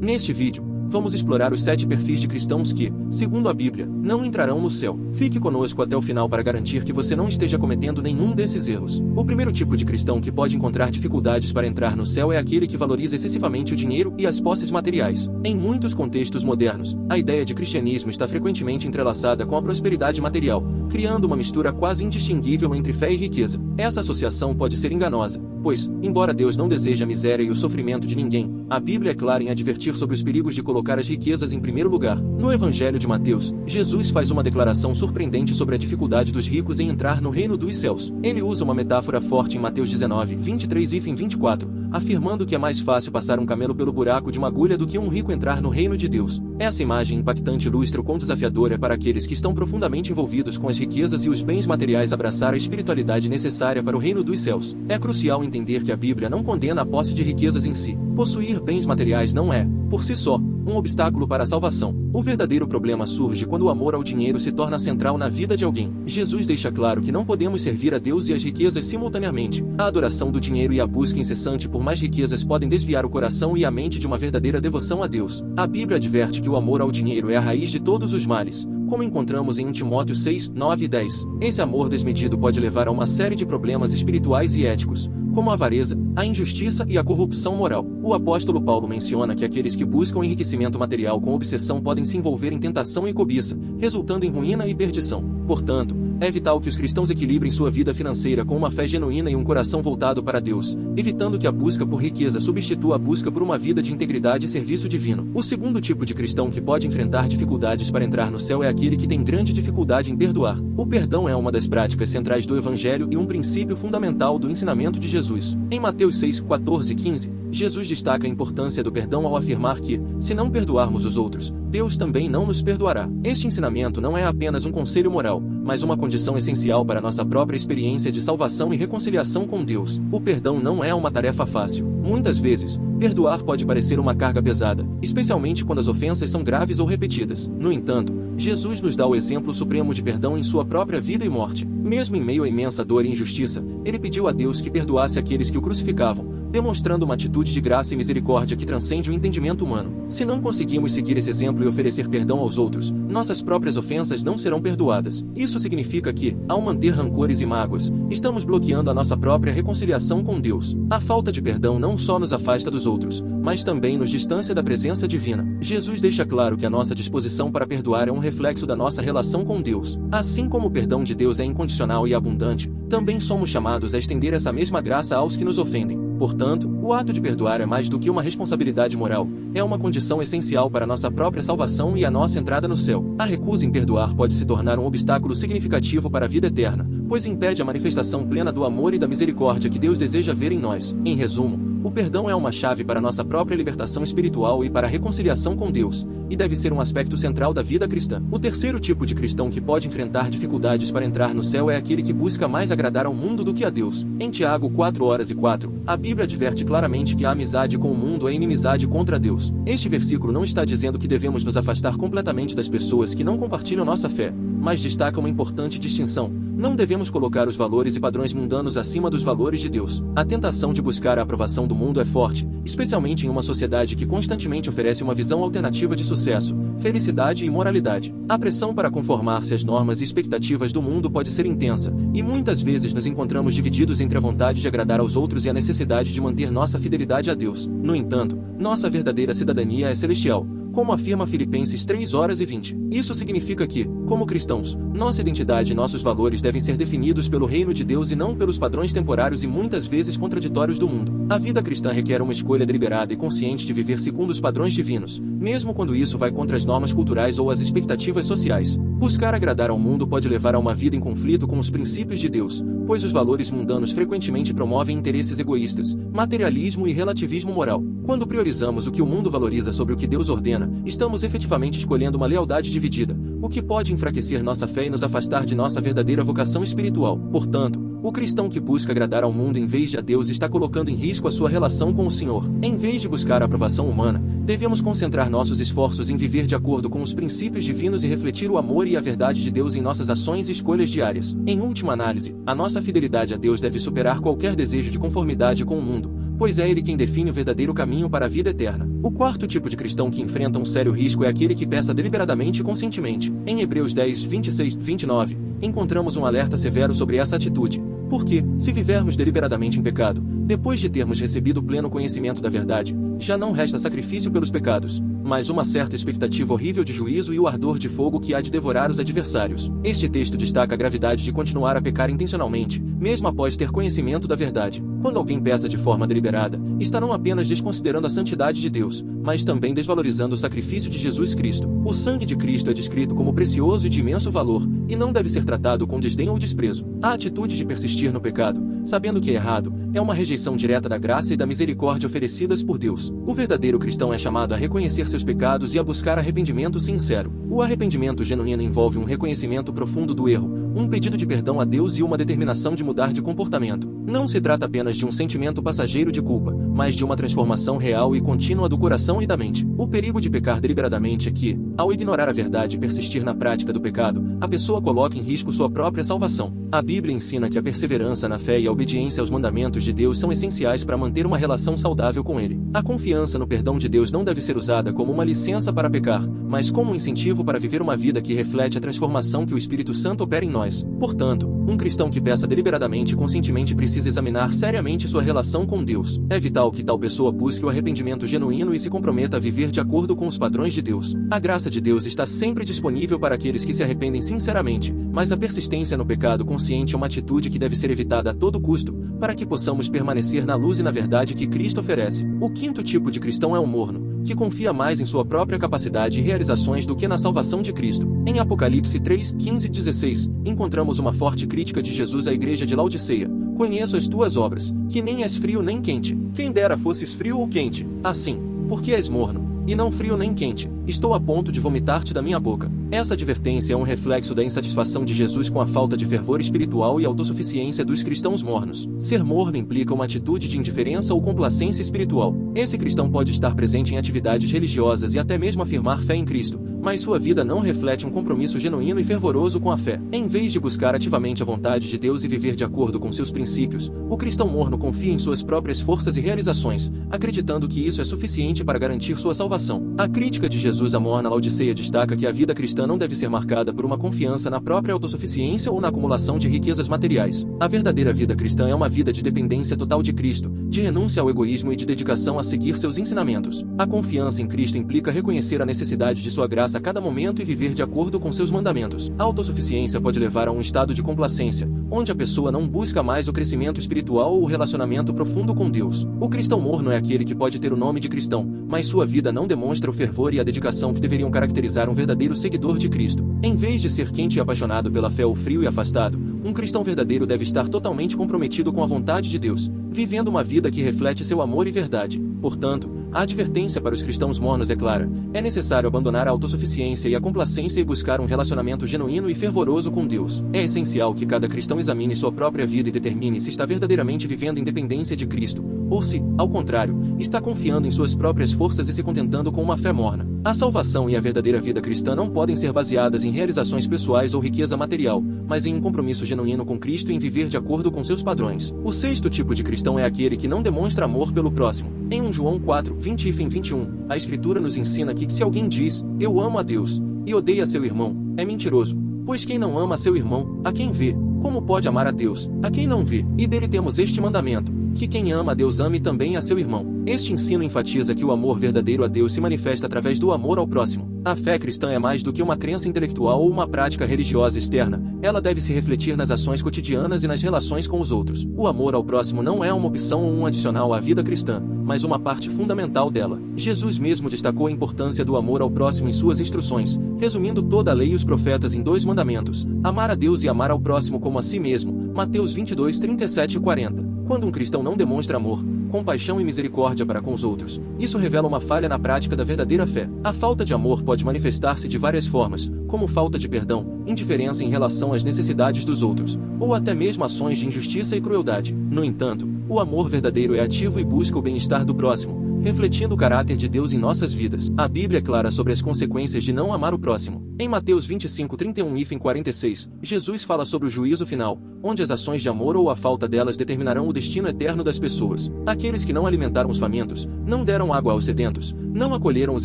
Neste vídeo, vamos explorar os 7 perfis de cristãos que, segundo a Bíblia, não entrarão no céu. Fique conosco até o final para garantir que você não esteja cometendo nenhum desses erros. O primeiro tipo de cristão que pode encontrar dificuldades para entrar no céu é aquele que valoriza excessivamente o dinheiro e as posses materiais. Em muitos contextos modernos, a ideia de cristianismo está frequentemente entrelaçada com a prosperidade material, criando uma mistura quase indistinguível entre fé e riqueza. Essa associação pode ser enganosa, pois, embora Deus não deseje a miséria e o sofrimento de ninguém, a Bíblia é clara em advertir sobre os perigos de colocar as riquezas em primeiro lugar. No Evangelho de Mateus, Jesus faz uma declaração surpreendente sobre a dificuldade dos ricos em entrar no reino dos céus. Ele usa uma metáfora forte em Mateus 19, 23 e 24, afirmando que é mais fácil passar um camelo pelo buraco de uma agulha do que um rico entrar no reino de Deus. Essa imagem impactante ilustra o quão desafiador é para aqueles que estão profundamente envolvidos com as riquezas e os bens materiais abraçar a espiritualidade necessária para o reino dos céus. É crucial entender que a Bíblia não condena a posse de riquezas em si. Possuir bens materiais não é, por si só, um obstáculo para a salvação. O verdadeiro problema surge quando o amor ao dinheiro se torna central na vida de alguém. Jesus deixa claro que não podemos servir a Deus e as riquezas simultaneamente. A adoração do dinheiro e a busca incessante por mais riquezas podem desviar o coração e a mente de uma verdadeira devoção a Deus. A Bíblia adverte que o amor ao dinheiro é a raiz de todos os males, como encontramos em 1 Timóteo 6, 9 e 10. Esse amor desmedido pode levar a uma série de problemas espirituais e éticos, como a avareza, a injustiça e a corrupção moral. O apóstolo Paulo menciona que aqueles que buscam enriquecimento material com obsessão podem se envolver em tentação e cobiça, resultando em ruína e perdição. Portanto, é vital que os cristãos equilibrem sua vida financeira com uma fé genuína e um coração voltado para Deus, evitando que a busca por riqueza substitua a busca por uma vida de integridade e serviço divino. O segundo tipo de cristão que pode enfrentar dificuldades para entrar no céu é aquele que tem grande dificuldade em perdoar. O perdão é uma das práticas centrais do Evangelho e um princípio fundamental do ensinamento de Jesus. Em Mateus 6, 14 e 15, Jesus destaca a importância do perdão ao afirmar que, se não perdoarmos os outros, Deus também não nos perdoará. Este ensinamento não é apenas um conselho moral, mas uma condição essencial para nossa própria experiência de salvação e reconciliação com Deus. O perdão não é uma tarefa fácil. Muitas vezes, perdoar pode parecer uma carga pesada, especialmente quando as ofensas são graves ou repetidas. No entanto, Jesus nos dá o exemplo supremo de perdão em sua própria vida e morte. Mesmo em meio à imensa dor e injustiça, ele pediu a Deus que perdoasse aqueles que o crucificavam, demonstrando uma atitude de graça e misericórdia que transcende o entendimento humano. Se não conseguimos seguir esse exemplo e oferecer perdão aos outros, nossas próprias ofensas não serão perdoadas. Isso significa que, ao manter rancores e mágoas, estamos bloqueando a nossa própria reconciliação com Deus. A falta de perdão não só nos afasta dos outros, mas também nos distancia da presença divina. Jesus deixa claro que a nossa disposição para perdoar é um reflexo da nossa relação com Deus. Assim como o perdão de Deus é incondicional e abundante, também somos chamados a estender essa mesma graça aos que nos ofendem. Portanto, o ato de perdoar é mais do que uma responsabilidade moral, é uma condição essencial para nossa própria salvação e a nossa entrada no céu. A recusa em perdoar pode se tornar um obstáculo significativo para a vida eterna, pois impede a manifestação plena do amor e da misericórdia que Deus deseja ver em nós. Em resumo, o perdão é uma chave para nossa própria libertação espiritual e para a reconciliação com Deus, e deve ser um aspecto central da vida cristã. O terceiro tipo de cristão que pode enfrentar dificuldades para entrar no céu é aquele que busca mais agradar ao mundo do que a Deus. Em Tiago 4:4, a Bíblia adverte claramente que a amizade com o mundo é inimizade contra Deus. Este versículo não está dizendo que devemos nos afastar completamente das pessoas que não compartilham nossa fé, mas destaca uma importante distinção. Não devemos colocar os valores e padrões mundanos acima dos valores de Deus. A tentação de buscar a aprovação do mundo é forte, especialmente em uma sociedade que constantemente oferece uma visão alternativa de sucesso, felicidade e moralidade. A pressão para conformar-se às normas e expectativas do mundo pode ser intensa, e muitas vezes nos encontramos divididos entre a vontade de agradar aos outros e a necessidade de manter nossa fidelidade a Deus. No entanto, nossa verdadeira cidadania é celestial, como afirma Filipenses 3:20. Isso significa que, como cristãos, nossa identidade e nossos valores devem ser definidos pelo reino de Deus e não pelos padrões temporários e muitas vezes contraditórios do mundo. A vida cristã requer uma escolha deliberada e consciente de viver segundo os padrões divinos, mesmo quando isso vai contra as normas culturais ou as expectativas sociais. Buscar agradar ao mundo pode levar a uma vida em conflito com os princípios de Deus, pois os valores mundanos frequentemente promovem interesses egoístas, materialismo e relativismo moral. Quando priorizamos o que o mundo valoriza sobre o que Deus ordena, estamos efetivamente escolhendo uma lealdade dividida, o que pode enfraquecer nossa fé e nos afastar de nossa verdadeira vocação espiritual. Portanto, o cristão que busca agradar ao mundo em vez de a Deus está colocando em risco a sua relação com o Senhor. Em vez de buscar a aprovação humana, devemos concentrar nossos esforços em viver de acordo com os princípios divinos e refletir o amor e a verdade de Deus em nossas ações e escolhas diárias. Em última análise, a nossa fidelidade a Deus deve superar qualquer desejo de conformidade com o mundo, pois é ele quem define o verdadeiro caminho para a vida eterna. O quarto tipo de cristão que enfrenta um sério risco é aquele que peca deliberadamente e conscientemente. Em Hebreus 10, 26, 29, encontramos um alerta severo sobre essa atitude. Porque, se vivermos deliberadamente em pecado, depois de termos recebido pleno conhecimento da verdade, já não resta sacrifício pelos pecados, mas uma certa expectativa horrível de juízo e o ardor de fogo que há de devorar os adversários. Este texto destaca a gravidade de continuar a pecar intencionalmente, mesmo após ter conhecimento da verdade. Quando alguém peca de forma deliberada, está não apenas desconsiderando a santidade de Deus, mas também desvalorizando o sacrifício de Jesus Cristo. O sangue de Cristo é descrito como precioso e de imenso valor, e não deve ser tratado com desdém ou desprezo. A atitude de persistir no pecado, sabendo que é errado, é uma rejeição direta da graça e da misericórdia oferecidas por Deus. O verdadeiro cristão é chamado a reconhecer seus pecados e a buscar arrependimento sincero. O arrependimento genuíno envolve um reconhecimento profundo do erro, um pedido de perdão a Deus e uma determinação de mudar de comportamento. Não se trata apenas de um sentimento passageiro de culpa, mas de uma transformação real e contínua do coração e da mente. O perigo de pecar deliberadamente é que, ao ignorar a verdade e persistir na prática do pecado, a pessoa coloca em risco sua própria salvação. A Bíblia ensina que a perseverança na fé e a obediência aos mandamentos de Deus são essenciais para manter uma relação saudável com Ele. A confiança no perdão de Deus não deve ser usada como uma licença para pecar, mas como um incentivo para viver uma vida que reflete a transformação que o Espírito Santo opera em nós. Portanto, um cristão que peca deliberadamente e conscientemente precisa examinar seriamente sua relação com Deus. É vital que tal pessoa busque o arrependimento genuíno e se comprometa a viver de acordo com os padrões de Deus. A graça de Deus está sempre disponível para aqueles que se arrependem sinceramente, mas a persistência no pecado consciente é uma atitude que deve ser evitada a todo custo, para que possamos permanecer na luz e na verdade que Cristo oferece. O quinto tipo de cristão é o morno, que confia mais em sua própria capacidade e realizações do que na salvação de Cristo. Em Apocalipse 3, 15 e 16, encontramos uma forte crítica de Jesus à igreja de Laodiceia. Conheço as tuas obras, que nem és frio nem quente. Quem dera fosses frio ou quente. Assim, porque és morno, e não frio nem quente, estou a ponto de vomitar-te da minha boca. Essa advertência é um reflexo da insatisfação de Jesus com a falta de fervor espiritual e autossuficiência dos cristãos mornos. Ser morno implica uma atitude de indiferença ou complacência espiritual. Esse cristão pode estar presente em atividades religiosas e até mesmo afirmar fé em Cristo, mas sua vida não reflete um compromisso genuíno e fervoroso com a fé. Em vez de buscar ativamente a vontade de Deus e viver de acordo com seus princípios, o cristão morno confia em suas próprias forças e realizações, acreditando que isso é suficiente para garantir sua salvação. A crítica de Jesus à morna Laodiceia destaca que a vida cristã não deve ser marcada por uma confiança na própria autossuficiência ou na acumulação de riquezas materiais. A verdadeira vida cristã é uma vida de dependência total de Cristo, de renúncia ao egoísmo e de dedicação a seguir seus ensinamentos. A confiança em Cristo implica reconhecer a necessidade de sua graça a cada momento e viver de acordo com seus mandamentos. A autossuficiência pode levar a um estado de complacência, onde a pessoa não busca mais o crescimento espiritual ou o relacionamento profundo com Deus. O cristão morno é aquele que pode ter o nome de cristão, mas sua vida não demonstra o fervor e a dedicação que deveriam caracterizar um verdadeiro seguidor de Cristo. Em vez de ser quente e apaixonado pela fé ou frio e afastado, um cristão verdadeiro deve estar totalmente comprometido com a vontade de Deus, vivendo uma vida que reflete seu amor e verdade. Portanto, a advertência para os cristãos mornos é clara: é necessário abandonar a autossuficiência e a complacência e buscar um relacionamento genuíno e fervoroso com Deus. É essencial que cada cristão examine sua própria vida e determine se está verdadeiramente vivendo em dependência de Cristo, ou se, ao contrário, está confiando em suas próprias forças e se contentando com uma fé morna. A salvação e a verdadeira vida cristã não podem ser baseadas em realizações pessoais ou riqueza material, mas em um compromisso genuíno com Cristo e em viver de acordo com seus padrões. O sexto tipo de cristão é aquele que não demonstra amor pelo próximo. Em 1 João 4, 20 e 21, a Escritura nos ensina que se alguém diz, eu amo a Deus, e odeia seu irmão, é mentiroso. Pois quem não ama seu irmão, a quem vê, como pode amar a Deus, a quem não vê? E dele temos este mandamento, que quem ama a Deus ame também a seu irmão. Este ensino enfatiza que o amor verdadeiro a Deus se manifesta através do amor ao próximo. A fé cristã é mais do que uma crença intelectual ou uma prática religiosa externa, ela deve se refletir nas ações cotidianas e nas relações com os outros. O amor ao próximo não é uma opção ou um adicional à vida cristã, mas uma parte fundamental dela. Jesus mesmo destacou a importância do amor ao próximo em suas instruções, resumindo toda a lei e os profetas em 2 mandamentos: amar a Deus e amar ao próximo como a si mesmo. Mateus 22, 37 e 40. Quando um cristão não demonstra amor, compaixão e misericórdia para com os outros, isso revela uma falha na prática da verdadeira fé. A falta de amor pode manifestar-se de várias formas, como falta de perdão, indiferença em relação às necessidades dos outros, ou até mesmo ações de injustiça e crueldade. No entanto, o amor verdadeiro é ativo e busca o bem-estar do próximo, refletindo o caráter de Deus em nossas vidas. A Bíblia é clara sobre as consequências de não amar o próximo. Em Mateus 25:31-46, Jesus fala sobre o juízo final, onde as ações de amor ou a falta delas determinarão o destino eterno das pessoas. Aqueles que não alimentaram os famintos, não deram água aos sedentos, não acolheram os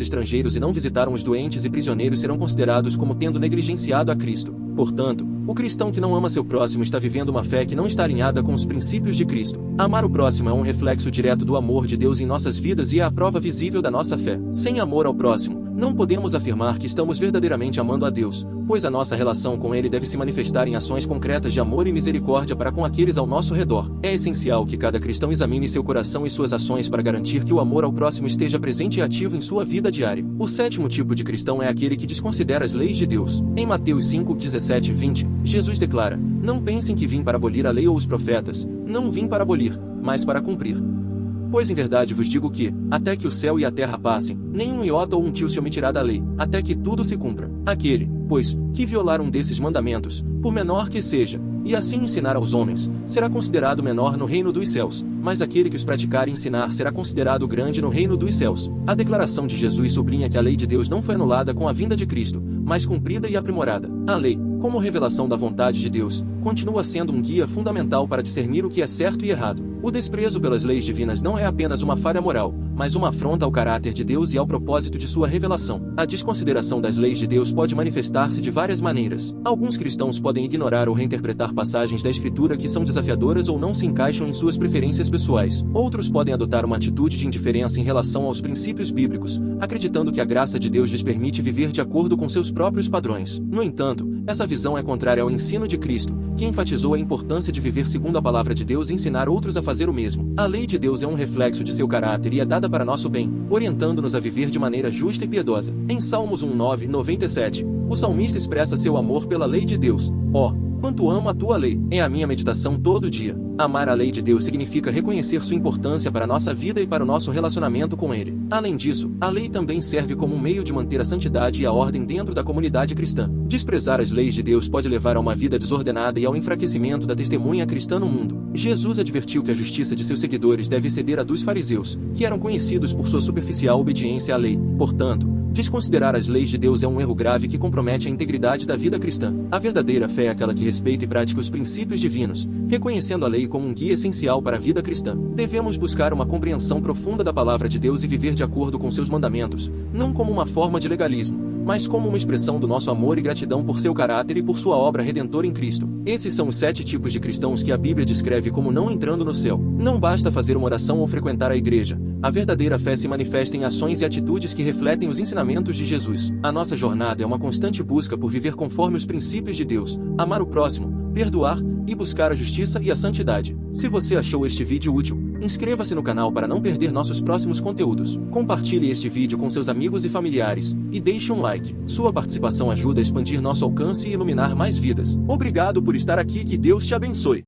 estrangeiros e não visitaram os doentes e prisioneiros serão considerados como tendo negligenciado a Cristo. Portanto, o cristão que não ama seu próximo está vivendo uma fé que não está alinhada com os princípios de Cristo. Amar o próximo é um reflexo direto do amor de Deus em nossas vidas e é a prova visível da nossa fé. Sem amor ao próximo, não podemos afirmar que estamos verdadeiramente amando a Deus, pois a nossa relação com Ele deve se manifestar em ações concretas de amor e misericórdia para com aqueles ao nosso redor. É essencial que cada cristão examine seu coração e suas ações para garantir que o amor ao próximo esteja presente e ativo em sua vida diária. O sétimo tipo de cristão é aquele que desconsidera as leis de Deus. Em Mateus 5:17-20, Jesus declara: "Não pensem que vim para abolir a lei ou os profetas, não vim para abolir, mas para cumprir. Pois em verdade vos digo que, até que o céu e a terra passem, nem um iota ou um tio se omitirá da lei, até que tudo se cumpra. Aquele, pois, que violar um desses mandamentos, por menor que seja, e assim ensinar aos homens, será considerado menor no reino dos céus, mas aquele que os praticar e ensinar será considerado grande no reino dos céus." A declaração de Jesus sublinha que a lei de Deus não foi anulada com a vinda de Cristo, mas cumprida e aprimorada. A lei, como revelação da vontade de Deus, continua sendo um guia fundamental para discernir o que é certo e errado. O desprezo pelas leis divinas não é apenas uma falha moral, mas uma afronta ao caráter de Deus e ao propósito de sua revelação. A desconsideração das leis de Deus pode manifestar-se de várias maneiras. Alguns cristãos podem ignorar ou reinterpretar passagens da Escritura que são desafiadoras ou não se encaixam em suas preferências pessoais. Outros podem adotar uma atitude de indiferença em relação aos princípios bíblicos, acreditando que a graça de Deus lhes permite viver de acordo com seus próprios padrões. No entanto, essa visão é contrária ao ensino de Cristo, que enfatizou a importância de viver segundo a palavra de Deus e ensinar outros a fazer o mesmo. A lei de Deus é um reflexo de seu caráter e é dada para nosso bem, orientando-nos a viver de maneira justa e piedosa. Em Salmos 1:9-97, o salmista expressa seu amor pela lei de Deus. Quanto amo a tua lei, é a minha meditação todo dia. Amar a lei de Deus significa reconhecer sua importância para a nossa vida e para o nosso relacionamento com Ele. Além disso, a lei também serve como um meio de manter a santidade e a ordem dentro da comunidade cristã. Desprezar as leis de Deus pode levar a uma vida desordenada e ao enfraquecimento da testemunha cristã no mundo. Jesus advertiu que a justiça de seus seguidores deve exceder a dos fariseus, que eram conhecidos por sua superficial obediência à lei. Portanto, desconsiderar as leis de Deus é um erro grave que compromete a integridade da vida cristã. A verdadeira fé é aquela que respeita e pratica os princípios divinos, reconhecendo a lei como um guia essencial para a vida cristã. Devemos buscar uma compreensão profunda da palavra de Deus e viver de acordo com seus mandamentos, não como uma forma de legalismo, mas como uma expressão do nosso amor e gratidão por seu caráter e por sua obra redentora em Cristo. Esses são os 7 tipos de cristãos que a Bíblia descreve como não entrando no céu. Não basta fazer uma oração ou frequentar a igreja. A verdadeira fé se manifesta em ações e atitudes que refletem os ensinamentos de Jesus. A nossa jornada é uma constante busca por viver conforme os princípios de Deus, amar o próximo, perdoar e buscar a justiça e a santidade. Se você achou este vídeo útil, inscreva-se no canal para não perder nossos próximos conteúdos. Compartilhe este vídeo com seus amigos e familiares, e deixe um like. Sua participação ajuda a expandir nosso alcance e iluminar mais vidas. Obrigado por estar aqui e que Deus te abençoe.